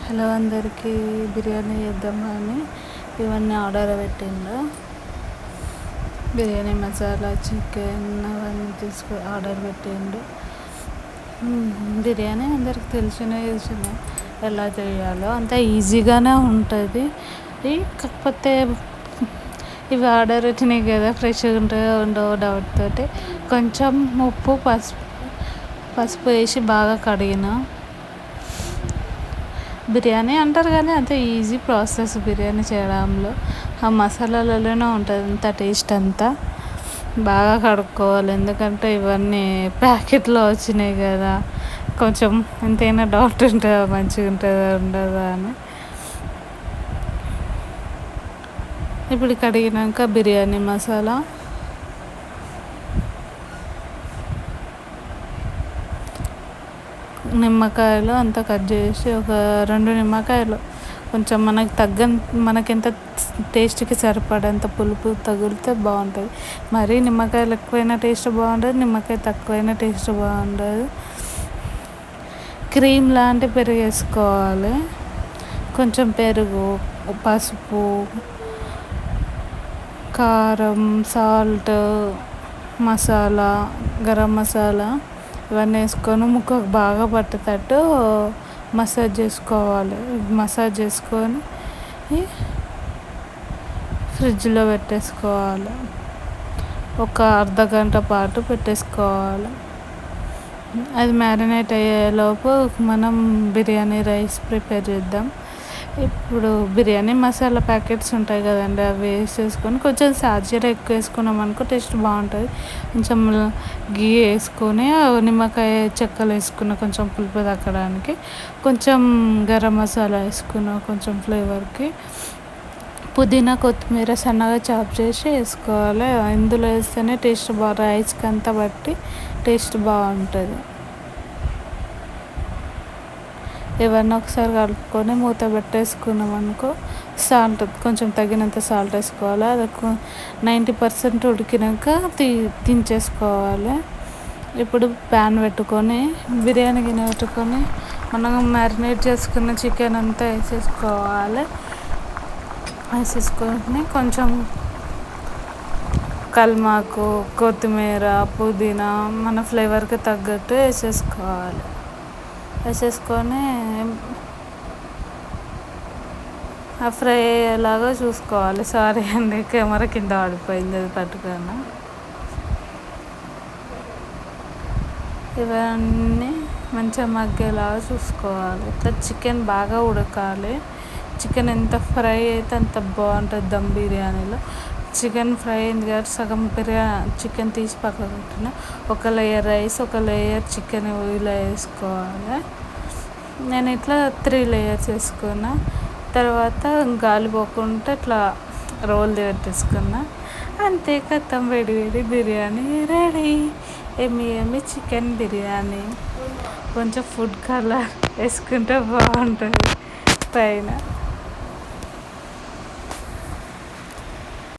Hello అందరికీ. బిర్యానీ చేద్దామని ఇవన్నీ ఆర్డర్ పెట్టిండు. బిర్యానీ మసాలా, చికెన్ అవన్నీ ఆర్డర్ పెట్టిండు. బిర్యానీ అందరికి తెలిసిన ఎలా చేయాలో అంత ఈజీగానే ఉంటుంది. కాకపోతే ఇవి ఆర్డర్ వచ్చినాయి కదా, ఫ్రెష్గా ఉంటాయో ఉండవో డౌట్ తోటి కొంచెం ఉప్పు పసుపు వేసి బాగా కడిగిన. బిర్యానీ అంటారు కానీ అంత ఈజీ ప్రాసెస్ బిర్యానీ చేయడంలో. ఆ మసాలాలలోనే ఉంటుంది అంత టేస్ట్ అంతా. బాగా కడుక్కోవాలి, ఎందుకంటే ఇవన్నీ ప్యాకెట్లో వచ్చినాయి కదా, కొంచెం ఎంతైనా డౌట్ ఉంటుందా మంచిగా ఉంటుందా ఉండదా అని. ఇప్పుడు కడిగినాక బిర్యానీ మసాలా, నిమ్మకాయలు అంతా కట్ చేసి ఒక 2 నిమ్మకాయలు కొంచెం మనకెంత టేస్ట్కి సరిపడంత పులుపు తగిలితే బాగుంటుంది. మరీ నిమ్మకాయలు ఎక్కువైనా టేస్ట్ బాగుంటుంది, నిమ్మకాయ తక్కువైనా టేస్ట్ బాగుంటుంది. క్రీమ్ లాంటి పెరుగు వేసుకోవాలి. కొంచెం పెరుగు, పసుపు, కారం, సాల్ట్, మసాలా, గరం మసాలా ఇవన్నీ వేసుకొని ముక్కకు బాగా పట్టేటట్టు మసాజ్ చేసుకోవాలి. మసాజ్ చేసుకొని ఫ్రిడ్జ్లో పెట్టేసుకోవాలి. ఒక అర్ధగంట పాటు పెట్టేసుకోవాలి. అది మ్యారినేట్ అయ్యేలోపు మనం బిర్యానీ రైస్ ప్రిపేర్ చేద్దాం. ఇప్పుడు బిర్యానీ మసాలా ప్యాకెట్స్ ఉంటాయి కదండి, అవి వేసేసుకొని కొంచెం సాజీర ఎక్కువ వేసుకున్నాం అనుకో టేస్ట్ బాగుంటుంది. కొంచెం గీ వేసుకొని నిమ్మకాయ చెక్కలు వేసుకున్న కొంచెం పులుపు తగ్గడానికి, కొంచెం గరం మసాలా వేసుకున్న కొంచెం ఫ్లేవర్కి, పుదీనా కొత్తిమీర సన్నగా చాప్ చేసి వేసుకోవాలి. ఇందులో వేస్తేనే టేస్ట్ రైస్కి అంతా బట్టి టేస్ట్ బాగుంటుంది. ఇవన్నీ ఒకసారి కలుపుకొని మూత పెట్టేసుకున్నాం అనుకో, సాల్ట్ కొంచెం తగినంత సాల్ట్ వేసుకోవాలి. అది 90% ఉడికినాక దించేసుకోవాలి. ఇప్పుడు ప్యాన్ పెట్టుకొని బిర్యానీ గిన్నె పెట్టుకొని మనం మ్యారినేట్ చేసుకున్న చికెన్ అంతా వేసేసుకొని కొంచెం కల్మాకు, కొత్తిమీర, పుదీనా మన ఫ్లేవర్కి తగ్గట్టు వేసేసుకొని ఫ్రై అయ్యేలాగా చూసుకోవాలి. సారీ అండి, కెమెరా కింద పడిపోయింది, అది పట్టుకొని. ఇవన్నీ మంచిగా మగ్గేలాగా చూసుకోవాలి. ఇట్లా చికెన్ బాగా ఉడకాలి. చికెన్ ఎంత ఫ్రై అయితే అంత బాగుంటుంది దమ్ బిర్యానీలో. చికెన్ ఫ్రై అయింది కాబట్టి సగం చికెన్ తీసి పక్కన పెట్టిన, ఒక లేయర్ రైస్, ఒక లేయర్ చికెన్ ఇలా వేసుకోవాలి. నేను ఇట్లా 3 లేయర్స్ వేసుకున్నా. తర్వాత గాలి పోకుండా ఇట్లా రోల్ పెట్టేసుకున్నా. అంతే, కథం, వేడి వేడి బిర్యానీ రెడీ. ఎమ్మి చికెన్ బిర్యానీ. కొంచెం ఫుడ్ కలర్ వేసుకుంటే బాగుంటుంది పైన.